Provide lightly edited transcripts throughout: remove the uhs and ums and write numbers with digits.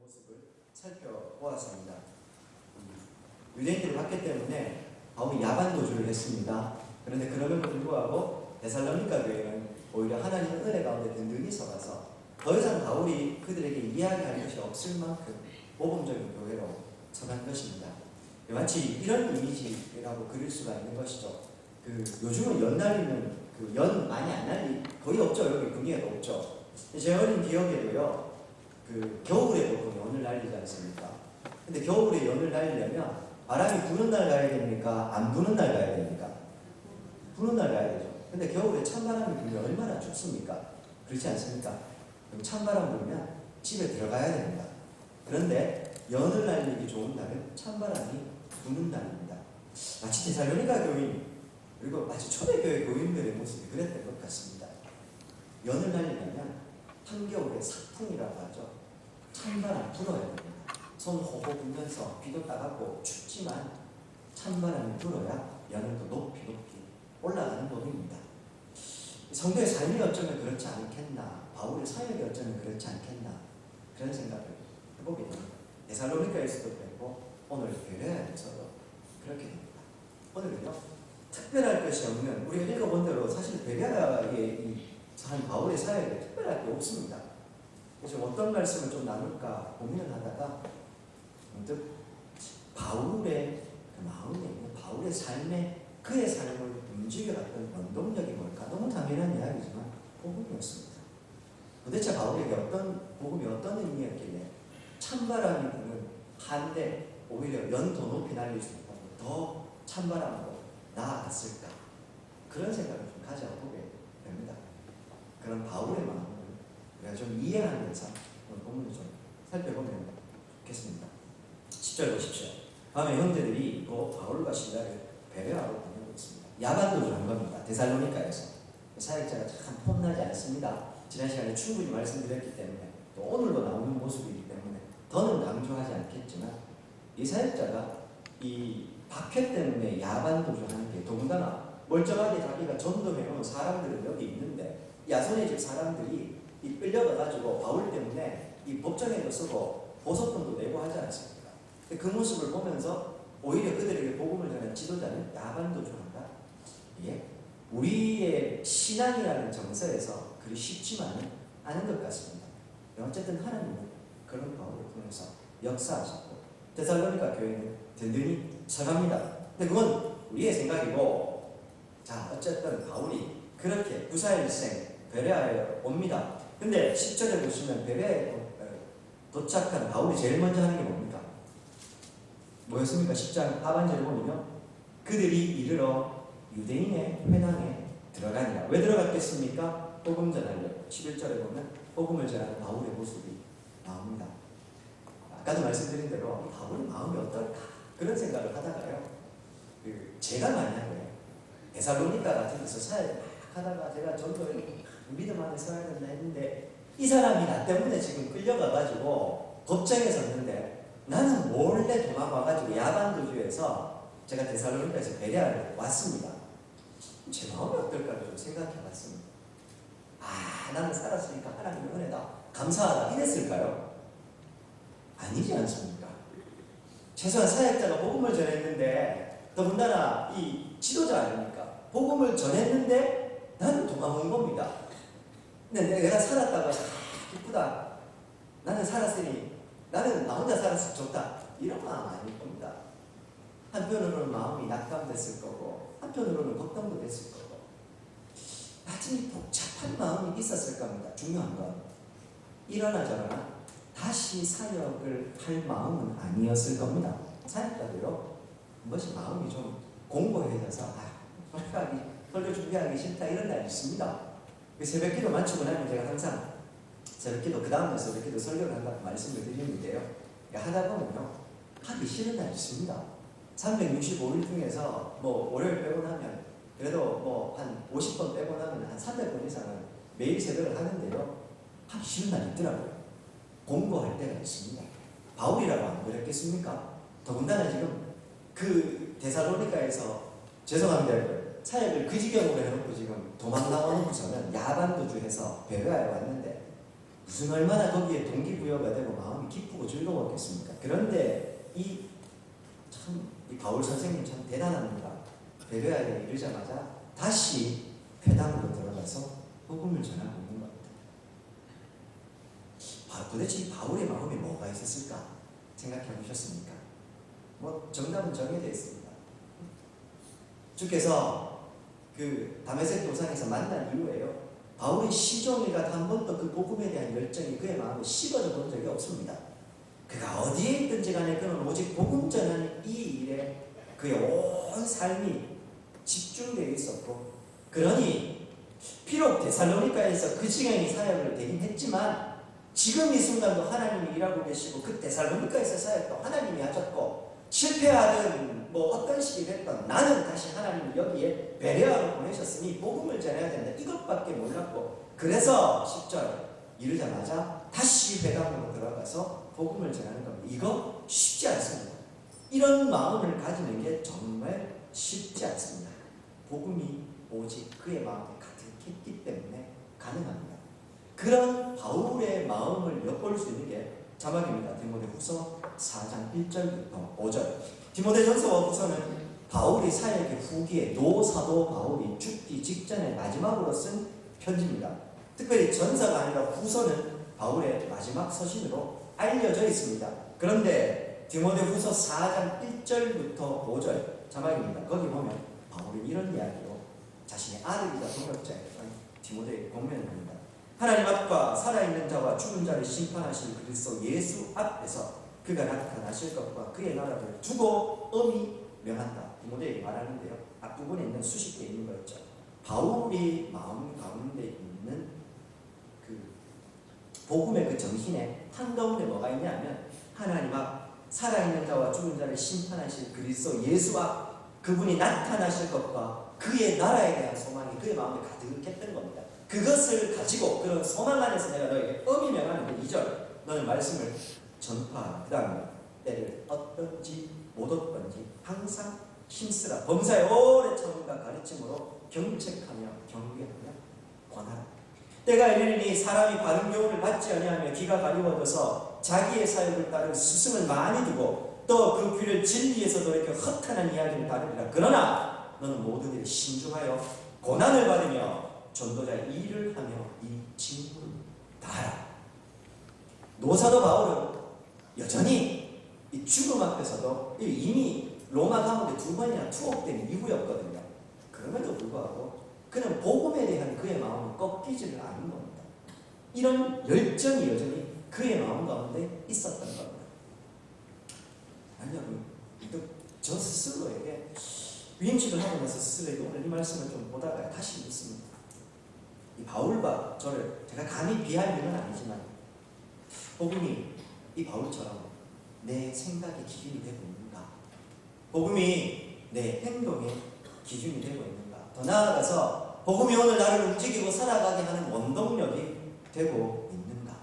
모습을 살펴보았습니다. 유대인들이 봤기 때문에 바울이 야반도주를 했습니다. 그런데 그럼에도 불구하고 데살로니가 교회는 오히려 하나님의 은혜 가운데 든든히 서가서 더 이상 바울이 그들에게 이야기할 것이 없을 만큼 모범적인 교회로 서간 것입니다. 마치 이런 이미지라고 그릴 수가 있는 것이죠. 요즘은 연 날리는 연 많이 안 날리 거의 없죠. 여기 군위에도 없죠. 제 어린 기억에도요. 겨울에도 보면 연을 날리지 않습니까? 근데 겨울에 연을 날리려면 바람이 부는 날 가야 됩니까? 안 부는 날 가야 됩니까? 부는 날 가야 되죠. 근데 겨울에 찬바람이 불면 얼마나 춥습니까? 그렇지 않습니까? 그럼 찬바람 불면 집에 들어가야 됩니다. 그런데 연을 날리기 좋은 날은 찬바람이 부는 날입니다. 마치 데살로니가 교인 그리고 마치 초대교회 교인들의 모습이 그랬던 것 같습니다. 연을 날리려면 한겨울에 사풍이라고 하죠. 찬바람 불어야 됩니다. 손 호호 불면서 비도 따갑고 춥지만 찬바람이 불어야 연을 더 높이 올라가는 법입니다. 성도의 삶이 어쩌면 그렇지 않겠나, 바울의 사역이 어쩌면 그렇지 않겠나, 그런 생각을 해보게 됩니다. 데살로니가에서도 그랬고 오늘 베레아에서도 그렇게 됩니다. 오늘은요 특별할 것이 없는, 우리가 읽어본 대로 사실 베레아에 한 바울의 사역에 특별할 게 없습니다. 그래서 어떤 말씀을 좀 나눌까 고민을 하다가 문득 바울의 마음에 있는 바울의 삶에 그의 삶을 움직여갔던 원동력이 뭘까? 너무 당연한 이야기지만 복음이었습니다. 도대체 바울에게 복음이 어떤 의미였길래 찬바람이 부는 한데 오히려 연 더 높이 날릴 수 있다고 더 찬바람으로 나아갔을까? 그런 생각을 좀 가져보게 됩니다. 그런 바울의 마음을 우리가 좀 이해하면서 오늘 본문을 좀 살펴보면 좋겠습니다. 10절 보십시오. 밤에 형제들이 바울과 실라를 베레아로 보내고 있습니다. 야반도주를 한 겁니다. 데살로니가에서. 사역자가 참 폼나지 않습니다. 지난 시간에 충분히 말씀드렸기 때문에 또 오늘도 나오는 모습이기 때문에 더는 강조하지 않겠지만 이 사역자가 이 박해 때문에 야반도주하는 게 더군다나 멀쩡하게 자기가 전도해놓은 사람들은 여기 있는데 야손의 집 사람들이 끌려가가지고 바울 때문에 이 법정에도 쓰고 보석금도 내고 하지 않습니까? 그 모습을 보면서 오히려 그들에게 복음을 전한 지도자는 야반도주한다. 이게 우리의 신앙이라는 정서에서 그리 쉽지만은 않은 것 같습니다. 어쨌든 하나님은 그런 바울을 통해서 역사하셨고 데살로니가 교회는 든든히 서갑니다. 근데 그건 우리의 생각이고, 자 어쨌든 바울이 그렇게 구사일생 베레아에 옵니다. 근데 10절에 보시면 베레아에 도착한 바울이 제일 먼저 하는 게 뭡니까? 뭐였습니까? 10장 하반절에 보면요. 그들이 이르러 유대인의 회당에 들어가니라. 왜 들어갔겠습니까? 복음 전하려고. 11절에 보면 복음을 전하는 바울의 모습이 나옵니다. 아까도 말씀드린 대로 바울의 마음이 어떨까? 그런 생각을 하다가요. 제가 만약에 데살로니가 같은 데서 사역을 막 하다가 제가 전도를 믿음 안에 서야 된다 했는데 이 사람이 나 때문에 지금 끌려가가지고 법정에 섰는데 나는 몰래 도망와가지고 야반도주에서 제가 데살로니가에서 베레아를 왔습니다. 제 마음이 어떨까 좀 생각해봤습니다. 나는 살았으니까 하나님의 은혜다, 감사하다 이랬을까요? 아니지 않습니까? 최소한 사역자가 복음을 전했는데 더군다나 이 지도자 아닙니까? 복음을 전했는데 나는 도망온 겁니다. 근데 내가 살았다고 기쁘다, 나는 살았으니 나는 나 혼자 살았으면 좋다, 이런 마음 아닐 겁니다. 한편으로는 마음이 낙담됐을 거고 한편으로는 걱정도 됐을 거고 마치 복잡한 마음이 있었을 겁니다. 중요한 건 이러나 저러나 다시 사역을 할 마음은 아니었을 겁니다. 사역자도요 한 번씩 마음이 좀 공고해져서 설교 준비하기 싫다 이런 날이 있습니다. 새벽기도 마치고 나면 제가 항상 새벽기도 그 다음날 새벽기도 설교를 한다고 말씀을 드리는데요. 하다 보면요 하기 싫은 날이 있습니다. 365일 중에서 월요일 빼고 나면 그래도 한 50번 빼고 나면 한 300번 이상은 매일 새벽을 하는데요 하기 싫은 날이 있더라고요. 공고할 때가 있습니다. 바울이라고 안 그랬겠습니까? 더군다나 지금 그 데살로니가에서 죄송합니다. 사역을 그 지경으로 해놓고 지금 도망 나오고서는 야반도주해서 베레아에 왔는데 무슨 얼마나 거기에 동기부여가 되고 마음이 기쁘고 즐거웠겠습니까? 그런데 이 바울 선생님 참 대단합니다. 베레아에 이르자마자 다시 회당으로 들어가서 복음을 전하고 있는 겁니다. 도대체 이 바울의 마음에 뭐가 있었을까 생각해 보셨습니까? 정답은 정해져 있습니다. 주께서 그 다메섹 도상에서 만난 이후에요, 바울이 시종일관 한 번도 그 복음에 대한 열정이 그의 마음에 식어져 본 적이 없습니다. 그가 어디에 있든지 간에 그는 오직 복음 전하는 이 일에 그의 온 삶이 집중되어 있었고, 그러니 비록 데살로니가에서 그 지경의 사역을 되긴 했지만 지금 이 순간도 하나님이 일하고 계시고 그 데살로니가에서 사역도 하나님이 하셨고, 실패하든 어떤 식이 됐든 나는 다시 하나님이 여기에 베레아로 보내셨으니 복음을 전해야 된다, 이것밖에 몰랐고, 그래서 10절 이르자마자 다시 회당으로 들어가서 복음을 전하는 겁니다. 이거 쉽지 않습니다. 이런 마음을 가지는 게 정말 쉽지 않습니다. 복음이 오직 그의 마음에 가득했기 때문에 가능합니다. 그런 바울의 마음을 엿볼 수 있는 게 자막입니다. 디모데후서 4장 1절부터 5절. 디모데전서와 후서는 바울이 사역의 후기에 노사도 바울이 죽기 직전에 마지막으로 쓴 편지입니다. 특별히 전서가 아니라 후서는 바울의 마지막 서신으로 알려져 있습니다. 그런데 디모데후서 4장 1절부터 5절 자막입니다. 거기 보면 바울이 이런 이야기로 자신의 아들이자 동역자였던 디모데에게 권면을 합니다. 하나님 앞과 살아있는 자와 죽은 자를 심판하실 그리스도 예수 앞에서 그가 나타나실 것과 그의 나라를 두고 엄히 명한다. 디모데에게 말하는데요, 앞부분에 있는 수십 개 있는 거 있죠. 바울이 마음 가운데 있는 그 복음의 그 정신에 한가운데 뭐가 있냐면, 하나님 앞 살아있는 자와 죽은 자를 심판하실 그리스도 예수 앞 그분이 나타나실 것과 그의 나라에 대한 소망이 그의 마음에 가득했던 겁니다. 그것을 가지고 그런 소망 안에서 내가 너에게 엄히 명하는 2절, 너는 말씀을 전파하라. 그 다음에 때를 얻든지 못 얻든지 항상 힘쓰라. 범사의 오래 참음과 가르침으로 경책하며 경계하며 권하라. 때가 이르리니 사람이 바른 교훈을 받지 아니하며 귀가 가리워져서 자기의 사역을 따르 스승을 많이 두고 또 그 귀를 진리에서 돌이켜 허탄한 이야기를 따르리라. 그러나 너는 모든 일에 신중하여 고난을 받으며 전도자의 일을 하며 이 징후를 다하라. 노사도 바울은 여전히 이 죽음 앞에서도 이미 로마 가운데 2번이나 투옥된 이후였거든요. 그럼에도 불구하고 그는 복음에 대한 그의 마음은 꺾이지를 않은 겁니다. 이런 열정이 여전히 그의 마음 가운데 있었던 겁니다. 아니요, 저 스스로에게 위임식을 하고 나서 스스로에게 오늘 이 말씀을 좀 보다가 다시 묻습니다. 이 바울과 저를 제가 감히 비하하는 건 아니지만, 복음이 이 바울처럼 내 생각의 기준이 되고 있는가? 복음이 내 행동의 기준이 되고 있는가? 더 나아가서 복음이 오늘 나를 움직이고 살아가게 하는 원동력이 되고 있는가?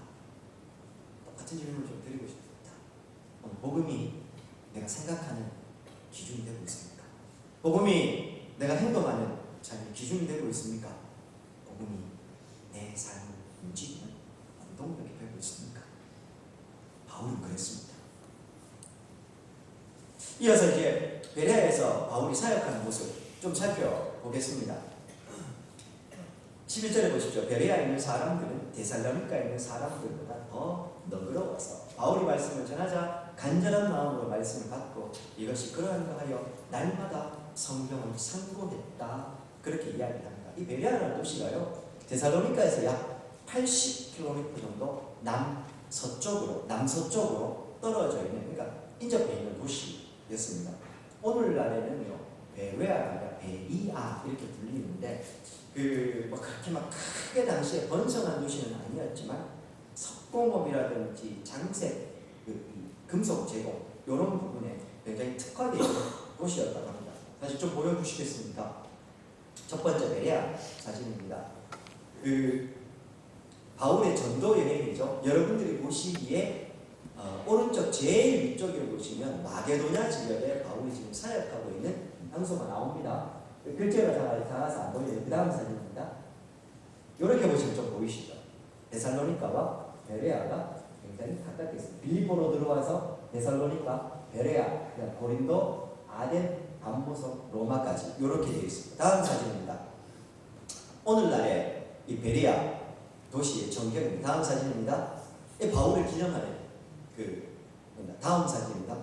똑같은 질문을 좀 드리고 싶습니다. 오늘 복음이 내가 생각하는 기준이 되고 있습니까? 복음이 내가 행동하는 삶의 기준이 되고 있습니까? 복음이 내 삶을 움직이는 원동력이 되고 있습니까? 바울은 그랬습니다. 이어서 이제 베레아에서 바울이 사역하는 모습 좀 살펴보겠습니다. 11절에 보십시오. 베레아에 있는 사람들은 데살로니가에 있는 사람들보다 더 너그러워서 바울이 말씀을 전하자 간절한 마음으로 말씀을 받고 이것이 그러한가 하여 날마다 성경을 상고했다. 그렇게 이야기합니다. 이 베레아라는 도시가요, 데살로니가에서 약 80km 정도 남서쪽으로 떨어져 있는, 그러니까 인접해 있는 도시였습니다. 오늘날에는요, 베레아가 아니라 베리아 이렇게 불리는데, 그렇게 막 크게 당시에 번성한 도시는 아니었지만 석공업이라든지 장색, 금속 제공 이런 부분에 굉장히 특화되어 있는 곳이었다고 합니다. 다시 좀 보여주시겠습니까? 첫 번째 베레아 사진입니다. 바울의 전도 여행이죠. 여러분들이 보시기에 오른쪽 제일 위쪽에 보시면 마게도냐 지역에 바울이 지금 사역하고 있는 장소가 나옵니다. 글자가 작아서 안 보이네요. 그 다음 사진입니다. 이렇게 보시면 좀 보이시죠? 데살로니가와 베레아가 굉장히 가깝게 있습니다. 빌립보로 들어와서 데살로니가, 베레아, 고린도, 아덴, 암모서, 로마까지 이렇게 되어 있습니다. 다음 사진입니다. 오늘날의 이 베레아 도시의 전경입니다. 다음 사진입니다. 이 바울을 기념하는 다음 사진입니다.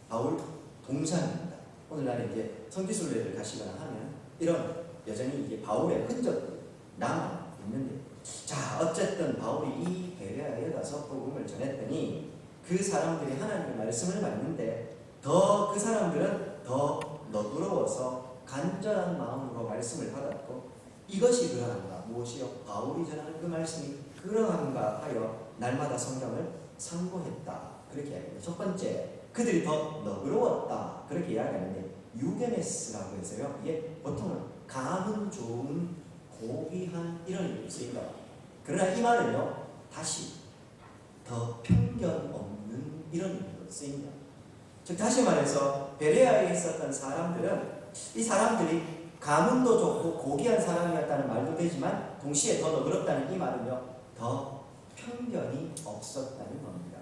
바울 동상입니다. 오늘날에 이제 성지순례를 가시거나 하면 이런 여전히 이게 바울의 흔적들이 남아 있는데, 자 어쨌든 바울이 이 베레아에 가서 복음을 전했더니 그 사람들이 하나님의 말씀을 받는데 더 그 사람들은 더 너그러워서 간절한 마음으로 말씀을 받았고, 이것이 그러한가, 무엇이요? 바울이 전하는 그 말씀이 그러한가 하여 날마다 성경을 상고했다, 그렇게 이야기합니다. 첫 번째, 그들이 더 너그러웠다, 그렇게 이야기하는데 유게네스라고 해서요, 이게 보통은 감은 좋은, 고귀한 이런 의미로 쓰인다. 그러나 이 말은요, 다시 더 편견 없는 이런 의미로 쓰인다. 즉 다시 말해서 베레아에 있었던 사람들은, 이 사람들이 가문도 좋고 고귀한 사람이었다는 말도 되지만 동시에 더 너그럽다는 이 말은요, 더 편견이 없었다는 겁니다.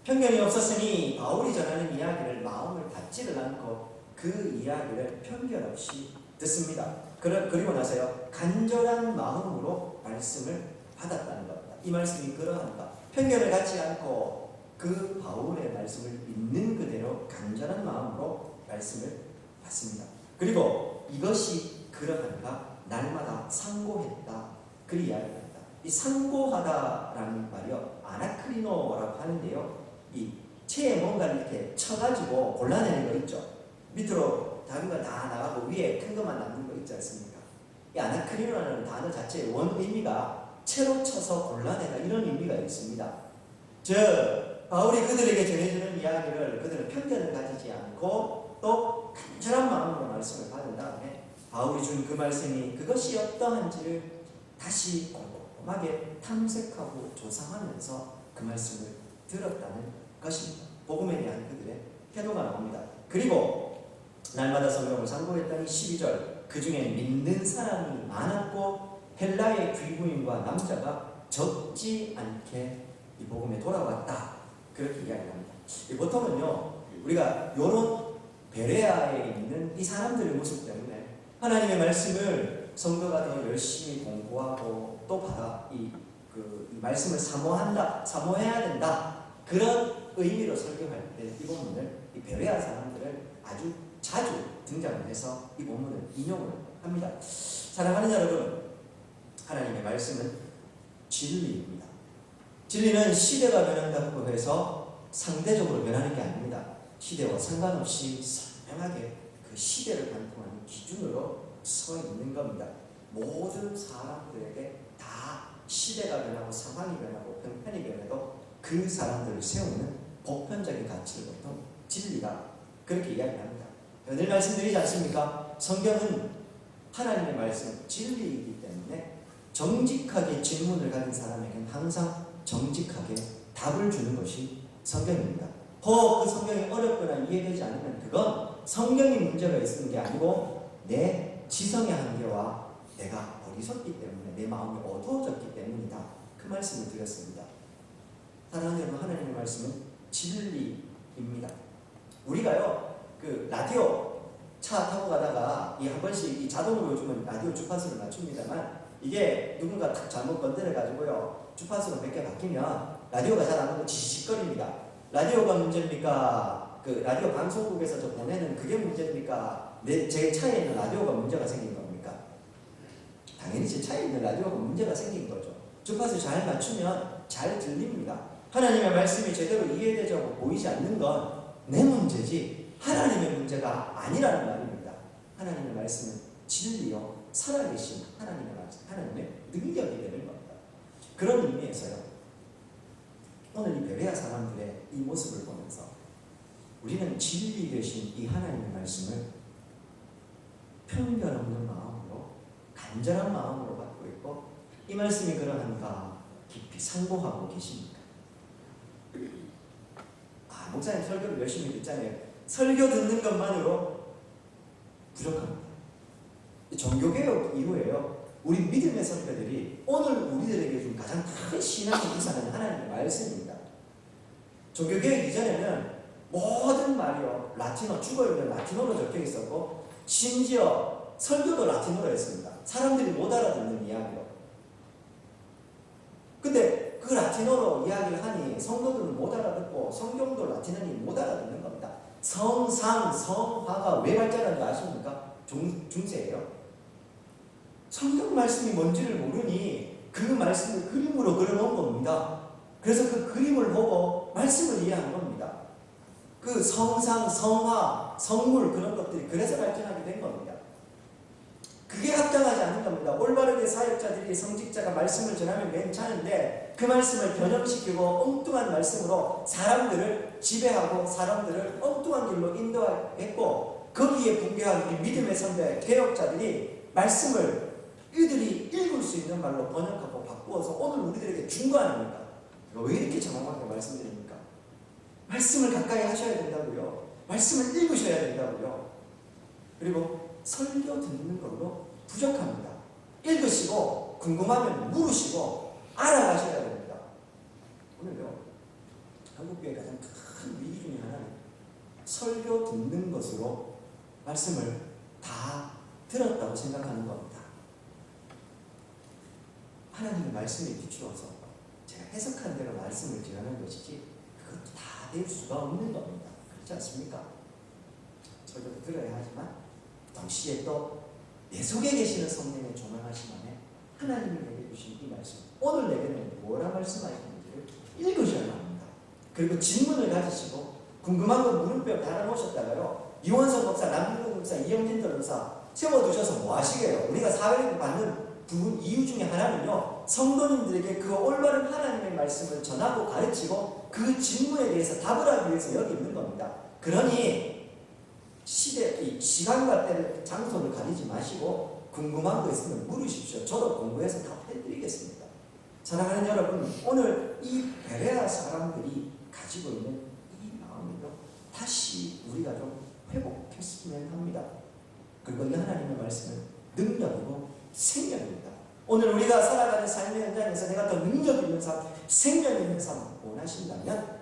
편견이 없었으니 바울이 전하는 이야기를 마음을 닫지를 않고 그 이야기를 편견 없이 듣습니다. 그리고 나서요, 간절한 마음으로 말씀을 받았다는 겁니다. 이 말씀이 그러한가, 편견을 갖지 않고 그 바울의 말씀을 믿는 그대로 간절한 마음으로 말씀을 받습니다. 그리고 이것이 그러한가, 날마다 상고했다, 그 이야기합니다. 이 상고하다라는 말이요, 아나크리노라고 하는데요, 이 체에 뭔가를 이렇게 쳐가지고 골라내는 거 있죠. 밑으로 작은 거 다 나가고 위에 큰 것만 남는 거 있지 않습니까? 이 아나크리노라는 단어 자체의 원 의미가 채로 쳐서 골라내다, 이런 의미가 있습니다. 즉 바울이 그들에게 전해주는 이야기를 그들은 편견을 가지지 않고 또 간절한 마음으로 말씀을 받은 다음에 바울이 준 그 말씀이 그것이 어떠한지를 다시 꼼꼼하게 탐색하고 조사하면서 그 말씀을 들었다는 것입니다. 복음에 대한 그들의 태도가 나옵니다. 그리고 날마다 성경을 상고했더니 12절, 그 중에 믿는 사람이 많았고 헬라의 귀부인과 남자가 적지 않게 이 복음에 돌아왔다, 그렇게 이야기합니다. 보통은요, 우리가 이런 베레아에 있는 이 사람들의 모습 때문에 하나님의 말씀을 성도가 더 열심히 공부하고 또 이 말씀을 사모해야 된다, 그런 의미로 설교할 때 이 본문을, 이 베레아 사람들을 아주 자주 등장을 해서 이 본문을 인용을 합니다. 사랑하는 여러분, 하나님의 말씀은 진리입니다. 진리는 시대가 변한다고 해서 상대적으로 변하는 게 아닙니다. 시대와 상관없이 선명하게 그 시대를 관통하는 기준으로 서 있는 겁니다. 모든 사람들에게 다 시대가 변하고 상황이 변하고 형편이 변해도 그 사람들을 세우는 보편적인 가치를 보통 진리가 그렇게 이야기합니다. 늘 말씀드리지 않습니까? 성경은 하나님의 말씀, 진리이기 때문에 정직하게 질문을 가진 사람에게는 항상 정직하게 답을 주는 것이 성경입니다. 그 성경이 어렵거나 이해되지 않으면 그건 성경이 문제가 있는 게 아니고 내 지성의 한계와 내가 어리석기 때문에, 내 마음이 어두워졌기 때문이다, 그 말씀을 드렸습니다. 사랑하는 여러분, 하나님의 말씀은 진리입니다. 우리가요, 그 라디오 차 타고 가다가 한 번씩 자동으로 요즘은 라디오 주파수를 맞춥니다만, 이게 누군가 딱 잘못 건드려 가지고요, 주파수가 몇 개 바뀌면 라디오가 잘 안 오고 지직거립니다. 라디오가 문제입니까? 그 라디오 방송국에서 저 보내는 그게 문제입니까? 제 차에 있는 라디오가 문제가 생긴 겁니까? 당연히 제 차에 있는 라디오가 문제가 생긴 거죠. 주파수 잘 맞추면 잘 들립니다. 하나님의 말씀이 제대로 이해되지 않고 보이지 않는 건 내 문제지 하나님의 문제가 아니라는 말입니다. 하나님의 말씀은 진리요, 살아계신 하나님의 말씀, 하나님의 능력이 되는 겁니다. 그런 의미에서요, 오늘 이 베레아 사람들의 이 모습을 보면서 우리는 진리 되신 이 하나님의 말씀을 편견 없는 마음으로, 간절한 마음으로 받고 있고, 이 말씀이 그러한가 깊이 상고하고 계십니까? 목사님 설교를 열심히 듣잖아요. 설교 듣는 것만으로 부족합니다. 종교개혁 이후에요, 우리 믿음의 선배들이 오늘 우리들에게 준 가장 큰 신앙의 기사는 하나님의 말씀입니다. 종교개혁 이전에는 모든 말이요 라틴어, 죽어있는 라틴어로 적혀 있었고 심지어 설교도 라틴어로 했습니다. 사람들이 못 알아듣는 이야기로. 근데 그 라틴어로 이야기를 하니 성도들은 못 알아듣고 성경도 라틴어니 못 알아듣는 겁니다. 성상, 성화가 왜 발전한지 아십니까? 중세예요. 성경 말씀이 뭔지를 모르니 그 말씀을 그림으로 그려놓은 겁니다. 그래서 그 그림을 보고 말씀을 이해하는 겁니다. 그 성상, 성화, 성물 그런 것들이 그래서 발전하게 된 겁니다. 그게 합당하지 않은 겁니다. 올바르게 사역자들이 성직자가 말씀을 전하면 괜찮은데 그 말씀을 변형시키고 엉뚱한 말씀으로 사람들을 지배하고 사람들을 엉뚱한 길로 인도했고 거기에 붕괴한 우리 믿음의 선배 개혁자들이 말씀을 이들이 읽을 수 있는 말로 번역하고 바꾸어서 오늘 우리들에게 준 거 아닙니까? 왜 이렇게 정확하게 말씀드립니까? 말씀을 가까이 하셔야 된다고요. 말씀을 읽으셔야 된다고요. 그리고 설교 듣는 걸로 부족합니다. 읽으시고 궁금하면 물으시고 알아가셔야 됩니다. 오늘요 한국교회 가장 큰 위기 중에 하나는 설교 듣는 것으로 말씀을 다 들었다고 생각하는 겁니다. 하나님의 말씀에 비추어서 제가 해석한 대로 말씀을 전하는 것이지 그것도 다 될 수가 없는 겁니다. 그렇지 않습니까? 설교도 들어야 하지만 동시에 또 내 속에 계시는 성령의 조명하심 안에 하나님이 내게 주신 이 말씀, 오늘 내게는 뭐라 말씀하시는지를 읽으셔야 합니다. 그리고 질문을 가지시고 궁금한 거 물음표 달아놓으셨다가요 이원석 목사, 남준호 목사, 이영진 변호사 세워두셔서 뭐 하시게요? 우리가 사회를 받는 이유 중에 하나는요 성도님들에게 그 올바른 하나님의 말씀을 전하고 가르치고 그 질문에 대해서 답을 하기 위해서 여기 있는 겁니다. 그러니 시간과 때를, 장소를 가리지 마시고 궁금한 거 있으면 물으십시오. 저도 공부해서 답해드리겠습니다. 사랑하는 여러분, 오늘 이 베레아 사람들이 가지고 있는 이 마음을요 다시 우리가 좀 회복했으면 합니다. 그리고 이 하나님의 말씀은 능력이고 생명입니다. 오늘 우리가 살아가는 삶의 현장에서 내가 더 능력 있는 삶, 생명 있는 삶 원하신다면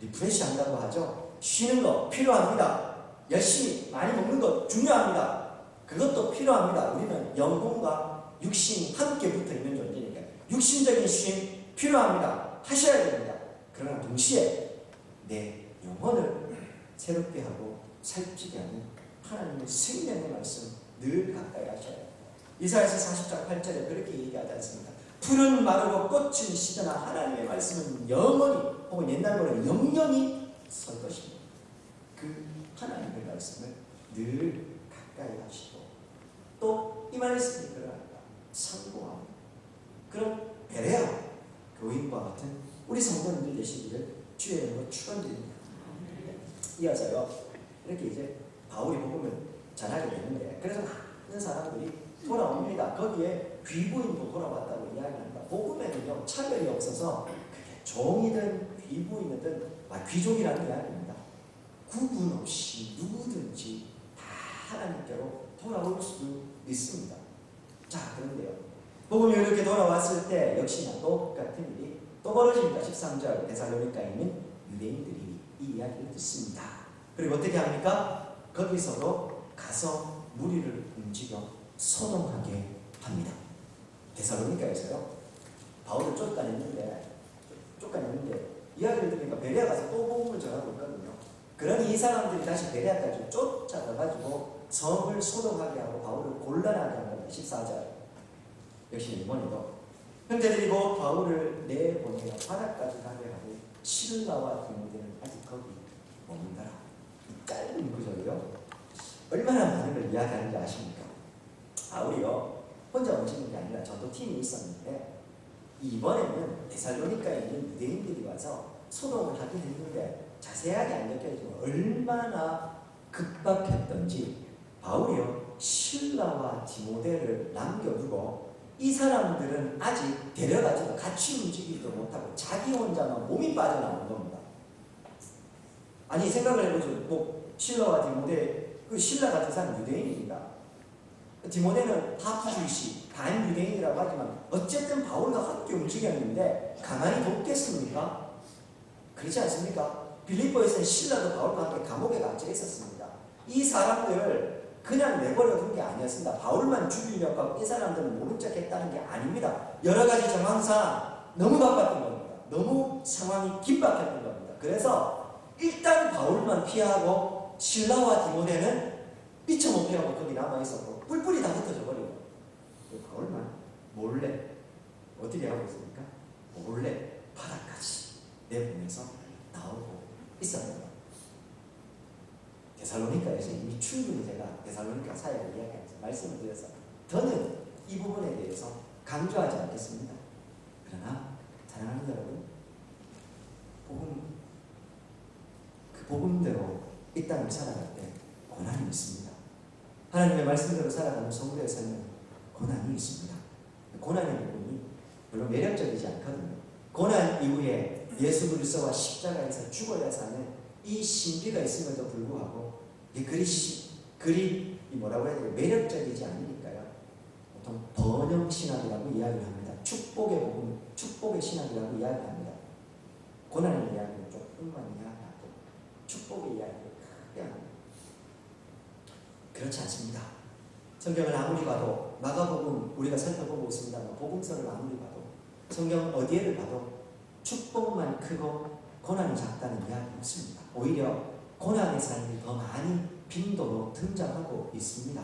리프레시 한다고 하죠. 쉬는 거 필요합니다. 열심히 많이 먹는 것 중요합니다. 그것도 필요합니다. 우리는 영혼과 육신이 함께 붙어 있는 존재니까 육신적인 쉼 필요합니다. 하셔야 됩니다. 그러나 동시에 내 영혼을 새롭게 하고 살찌게 하는 하나님의 생명의 말씀 늘 가까이 하셔야 됩니다. 이사야서 40장 8절에 그렇게 얘기하지 않습니까? 풀은 마르고 꽃은 시드나 하나님의 말씀은 영원히 혹은 옛날로는 영영이 설 것입니다. 그 하나님의 말씀을 늘 가까이 하시고 또 이 말씀이 그러합니다. 상고하고 그런 베레아 교인과 같은 우리 성도님들 되시기를 주의 이름으로 축원드립니다. 이어서요 이렇게 이제 바울이 복음을 전하게 되는데 그래서 많은 사람들이 돌아옵니다. 거기에 귀부인도 돌아왔다고 이야기합니다. 복음에는요 차별이 없어서 그게 종이든 귀부인이든 귀족이라는 이야기입니다. 구분 없이 누구든지 다 하나님께로 돌아올 수 있습니다. 자 그런데요 복음이 이렇게 돌아왔을 때 역시나 똑같은 일이 또 벌어집니다. 13절 데살로니가에 있는 유대인들이 이 이야기를 듣습니다. 그리고 어떻게 합니까? 거기서도 가서 무리를 움직여 소동하게 합니다. 데살로니가에서요 바울을 쫓아냈는데 이야기를 들으니까 베레아 가서 또 복음을 전하고 있거든요. 그러니 이 사람들이 다시 베레아까지 쫓아가가지고 성을 소동하게 하고 바울을 곤란하게 합니다. 14절 역시 이번에도 형제들이 곧 바울을 내보내어 바다까지 가게 하고 실라와 디모데는 아직 거기 머문다라. 이 짧은 구절이요 얼마나 많은 걸 이야기하는지 아십니까? 바울이요 혼자 오시는 게 아니라 저도 팀이 있었는데 이번에는 데살로니가에 있는 유대인들이 와서 소동을 하긴 했는데 자세하게 안 적혀있지만 얼마나 급박했던지 바울이요 실라와 디모데를 남겨두고 이 사람들은 아직 데려가지도 같이 움직이지도 못하고 자기 혼자만 몸이 빠져나오는 겁니다. 아니 생각을 해보죠. 뭐 실라와 디모데 그 실라 같은 사람 유대인입니다. 디모데는 하프주의시, 반유대인이라고 하지만 어쨌든 바울과 함께 움직였는데 가만히 뒀겠습니까? 그렇지 않습니까? 빌립보에서는 신라도 바울과 함께 감옥에 갇혀 있었습니다. 이 사람들을 그냥 내버려 둔 게 아니었습니다. 바울만 죽이려고 하고 이 사람들은 모른 척 했다는 게 아닙니다. 여러 가지 정황상 너무 바빴던 겁니다. 너무 상황이 긴박했던 겁니다. 그래서 일단 바울만 피하고 신라와 디모데는 미처 못 피하고 거기 남아있었고 뿔뿔이 다 흩어져 버리고 바울만 몰래 어떻게 하고 있습니까? 몰래 바다까지 내보내서 나오고 있었습니다. 데살로니가에서 이미 충분히 제가 데살로니가 사역을 이야기하면서 말씀을 드려서 더는 이 부분에 대해서 강조하지 않겠습니다. 그러나 사랑하는 여러분, 그 복음대로 이 땅을 살아갈 때 고난이 있습니다. 하나님의 말씀대로 살아가는 성도에서는 고난이 있습니다. 고난의 부분이 별로 매력적이지 않거든요. 고난 이후에 예수 그리스도와 십자가에서 죽어야 사는 이 신비가 있음에도 불구하고 이 글이 뭐라고 해야 돼요? 매력적이지 않으니까요. 보통 번영 신학이라고 이야기를 합니다. 축복의 복음, 축복의 신학이라고 이야기합니다. 고난의 이야기는 조금만 이야기하고 축복의 이야기를 크게 합니다. 그렇지 않습니다. 성경을 아무리 봐도 마가복음 우리가 살펴보고 있습니다만 복음서를 아무리 봐도 성경 어디에를 봐도 축복만 크고 고난이 작다는 이야기 없습니다. 오히려 고난의 삶이 더 많이 빈도로 등장하고 있습니다.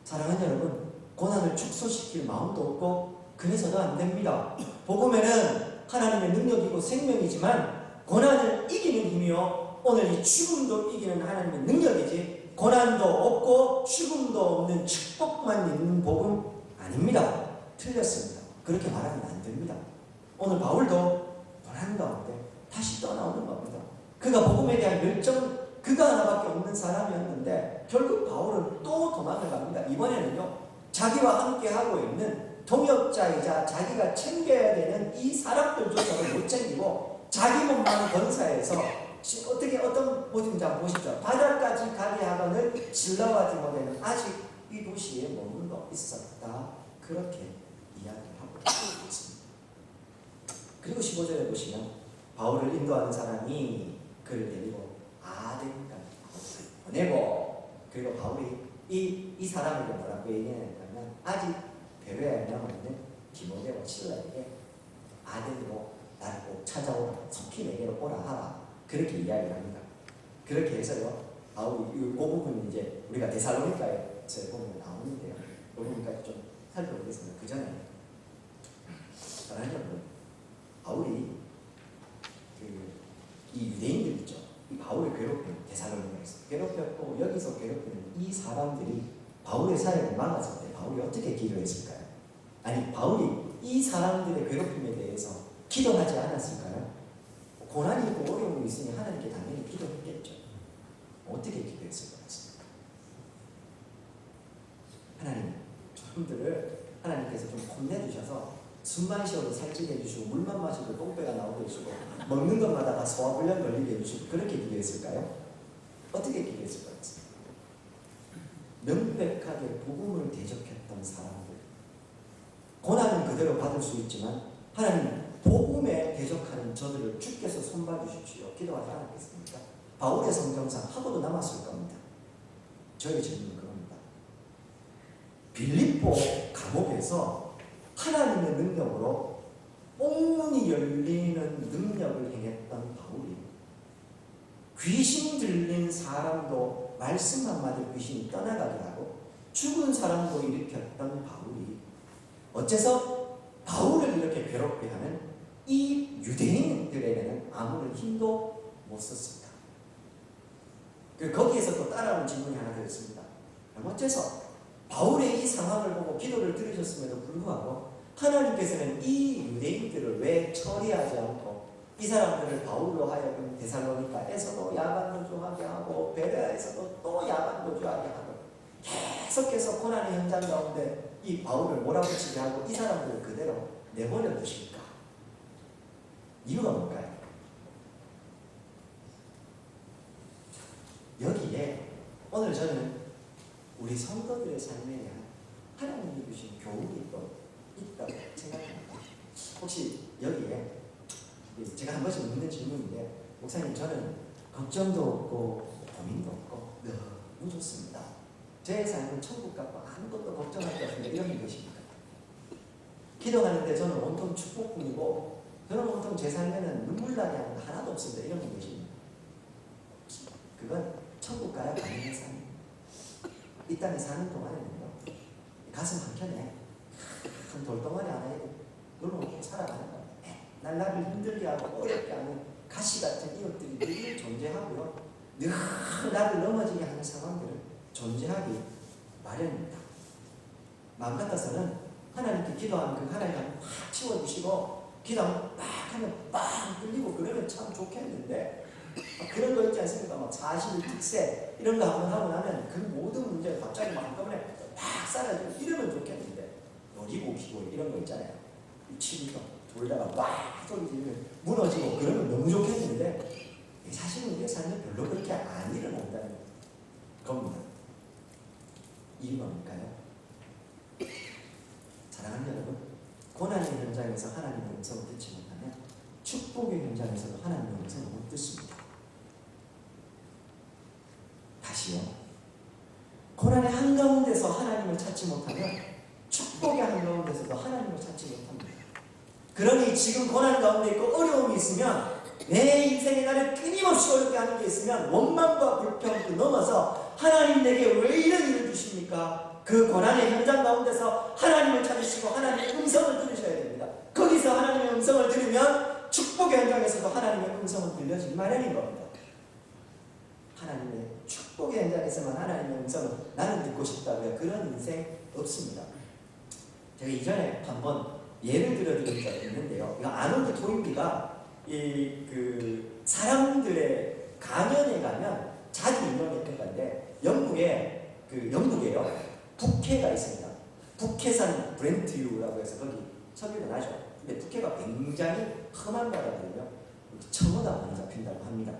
사랑하는 여러분, 고난을 축소시킬 마음도 없고 그래서도 안 됩니다. 복음에는 하나님의 능력이고 생명이지만 고난을 이기는 힘이요 오늘 이 죽음도 이기는 하나님의 능력이지 고난도 없고 죽음도 없는 축복만 있는 복음 아닙니다. 틀렸습니다. 그렇게 말하면 안 됩니다. 오늘 바울도 고난 가운데 다시 떠나오는 겁니다. 그가 복음에 대한 열정, 그가 하나밖에 없는 사람이었는데 결국 바울은 또 도망을 갑니다. 이번에는요, 자기와 함께 하고 있는 동역자이자 자기가 챙겨야 되는 이 사람들조차도 못 챙기고 자기 몸만 건사해서 어떤 모습인지 한번 보십시오. 바다까지 가게 하거늘 신라와 디모데는 아직 이 도시에 머물러 있었다. 그렇게 이야기하고 있습니다. 그리고 15절에 보시면 바울을 인도하는 사람이 그를 데리고 아덴까지 보내고, 그리고 바울이 이 사람에게 뭐라고 얘기했냐면 아직 베레아에 남아있는 디모데와 실라에게 아덴으로 나를 꼭 찾아오라, 속히 내게로 오라 하라, 그렇게 이야기를 합니다. 그렇게 해서요, 바울이 그 부분은 이제 우리가 데살로니가에서 보면 나오는데요, 그 부분까지 좀 살펴보겠습니다. 그 전에 여러분, 바울이 이 유대인들 있죠, 이 바울을 괴롭히는 데살로니가에서 괴롭혔고 여기서 괴롭히는 이 사람들이 바울의 사역을 막았을 때 바울이 어떻게 기도했을까요? 아니, 바울이 이 사람들의 괴롭힘에 대해서 기도하지 않았을까요? 고난이 있고 어려움이 있으니 하나님께 당연히 기도했겠죠. 어떻게 기도했을 것 같습니까? 하나님, 저분들을 하나님께서 좀 혼내주셔서 숨만 쉬어도 살찌게 해주시고 물만 마셔도 똥배가 나오게 해주시고 먹는 것마다 다 소화불량 걸리게 해주시고, 그렇게 기도했을까요? 어떻게 기도했을 것 같습니까? 명백하게 복음을 대적했던 사람들, 고난은 그대로 받을 수 있지만 하나님 복음에 대적하는 저들을 주께서 손봐주십시오. 기도하지 않았겠습니까? 바울의 성경상 하고도 남았을 겁니다. 저의 질문은 그겁니다. 빌립보 감옥에서 하나님의 능력으로 옥문이 열리는 능력을 행했던 바울이, 귀신 들린 사람도 말씀 한마디 귀신이 떠나가게 하고 죽은 사람도 일으켰던 바울이 어째서 바울을 이렇게 괴롭게 하는 이 유대인들에게는 아무런 힘도 못 썼습니다. 거기에서 또 따라오는 질문이 하나 더 있습니다. 그럼 어째서 바울의 이 상황을 보고 기도를 들으셨음에도 불구하고 하나님께서는 이 유대인들을 왜 처리하지 않고 이 사람들을 바울로 하여금 데살로니가에서도 야반노조하게 하고 베레아에서도 또 야반노조하게 하고 계속해서 고난의 현장 가운데 이 바울을 몰아붙이게 하고 이 사람들을 그대로 내버려 두실까? 이유가 뭘까요? 여기에 오늘 저는 우리 성도들의 삶에 대한 하나님이 주신 교훈이 또 있다고 생각합니다. 혹시 여기에 제가 한 번씩 묻는 질문인데, 목사님 저는 걱정도 없고 고민도 없고 너무 좋습니다. 제 삶은 천국 같고 아무것도 걱정할 게 없는데 이런 것입니다. 기도하는데 저는 온통 축복뿐이고 저는 온통 제 삶에는 눈물 나게 하는 거 하나도 없습니다. 이런 것입니다. 그건 천국 가야 가는 삶입니다. 이 땅에 사는 동안에는요, 가슴 한켠에 큰 돌덩어리 하나 눌러놓고 살아가는 겁니다. 맨날 나를 힘들게 하고 어렵게 하는 가시 같은 이웃들이 늘 존재하고요, 늘 나를 넘어지게 하는 상황들을 존재하기 마련입니다. 마음 같아서는 하나님께 기도하면 그 하나님 확 치워주시고 기도하면 막 하면 빵 뚫리고 그러면 참 좋겠는데, 그런 거 있지 않습니까? 막 40일 특세 이런 거 한번 하고 나면 그 모든 문제 갑자기 막 한꺼번에 팍 사라지고 이러면 좋겠는데, 노리고 기고 이런 거 있잖아요. 치니까 돌다가 막 소리 지르면 무너지고 그러면 너무 좋겠는데, 사실은 우리의 삶은 별로 그렇게 안 일어난다는 겁니다. 이유가 뭘까요? 사랑하는 여러분, 고난의 현장에서 하나님의 음성을 듣지 못하면 축복의 현장에서도 하나님의 음성을 못 듣습니다. 다시요. 고난의 한가운데서 하나님을 찾지 못하면 축복의 한가운데서도 하나님을 찾지 못합니다. 그러니 지금 고난 가운데 있고 어려움이 있으면, 내 인생에 나를 끊임없이 어렵게 하는 게 있으면 원망과 불평을 넘어서 하나님 내게 왜 이런 일을 주십니까? 그 고난의 현장 가운데서 하나님을 찾으시고 하나님의 음성을 들으셔야 됩니다. 거기서 하나님의 음성을 들으면 축복의 현장에서도 하나님의 음성을 들려주기 마련인 겁니다. 하나님의 축복의 현장에서만 하나님의 음성을 나는 듣고 싶다고요. 그런 인생 없습니다. 제가 이전에 한번 예를 들어드린 적이 있는데요. 아놀드 토인비가 사람들의 강연에 가면 자주 인용했던 건데, 영국에요. 북해가 있습니다. 북해산 브렌트유라고 해서 거기 서기가 나죠. 근데 북해가 굉장히 험한 바다거든요. 청어가 많이 잡힌다고 합니다.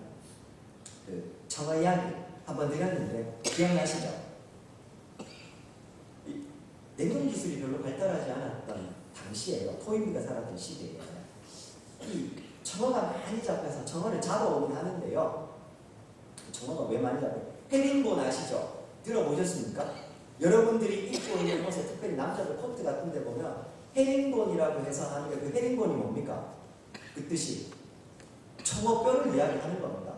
청어 이야기 한번 드렸는데 기억나시죠? 냉동 기술이 별로 발달하지 않았던 당시에요. 토인비가 살았던 시대예요. 이 청어가 많이 잡혀서 청어를 잡아오긴 하는데요. 청어가 왜 많이 잡혀요? 헤링본 아시죠? 들어보셨습니까? 여러분들이 입고 있는 옷에, 특별히 남자들 코트 같은 데 보면 헤링본이라고 해서 하는데, 그 헤링본이 뭡니까? 그 뜻이 청어뼈를 이야기하는 겁니다.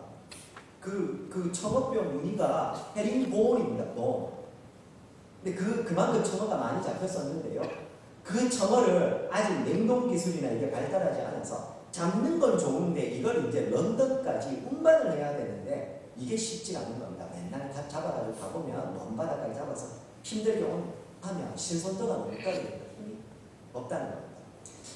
그 청어뼈 무늬가 헤링본입니다. 근데 그만큼 청어가 많이 잡혔었는데요. 그 청어를 아직 냉동 기술이나 이게 발달하지 않아서 잡는 건 좋은데 이걸 이제 런던까지 운반을 해야 되는데 이게 쉽지가 않은 겁니다. 맨날 다 잡아가지고 가보면 먼 바다까지 잡아서 힘들게 하면 신선도가 너무 떨어져요. 힘이 없다는 겁니다.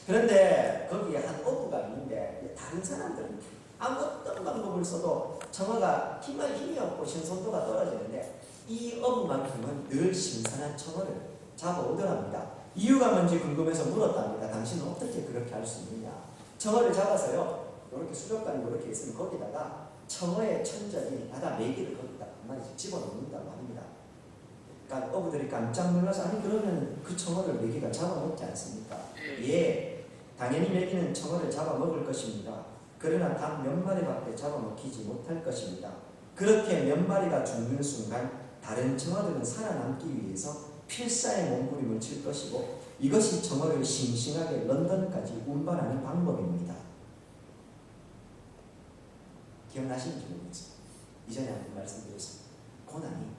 그런데 거기에 한 어부가 있는데, 다른 사람들은 어떤 방법을 써도 청어가 힘이 없고 신선도가 떨어지는데, 이 어부만큼은 늘 신선한 청어를 잡아오더랍니다. 이유가 뭔지 궁금해서 물었답니다. 당신은 어떻게 그렇게 할 수 있느냐? 청어를 잡아서요, 이렇게 수족관이 이렇게 있으면 거기다가 청어의 천적이 바다 메기를 거기다 한 마리씩 집어넣는다고 합니다. 그러니까 어부들이 깜짝 놀라서, 아니 그러면 그 청어를 메기가 잡아먹지 않습니까? 예, 당연히 메기는 청어를 잡아먹을 것입니다. 그러나 단 몇 마리밖에 잡아먹히지 못할 것입니다. 그렇게 몇 마리가 죽는 순간 다른 청어들은 살아남기 위해서 필사의 몸부림을 칠 것이고, 이것이 청어를 싱싱하게 런던까지 운반하는 방법입니다. 기억나시는지 모르겠습니다. 이전에 한번 말씀드렸습니다. 고난이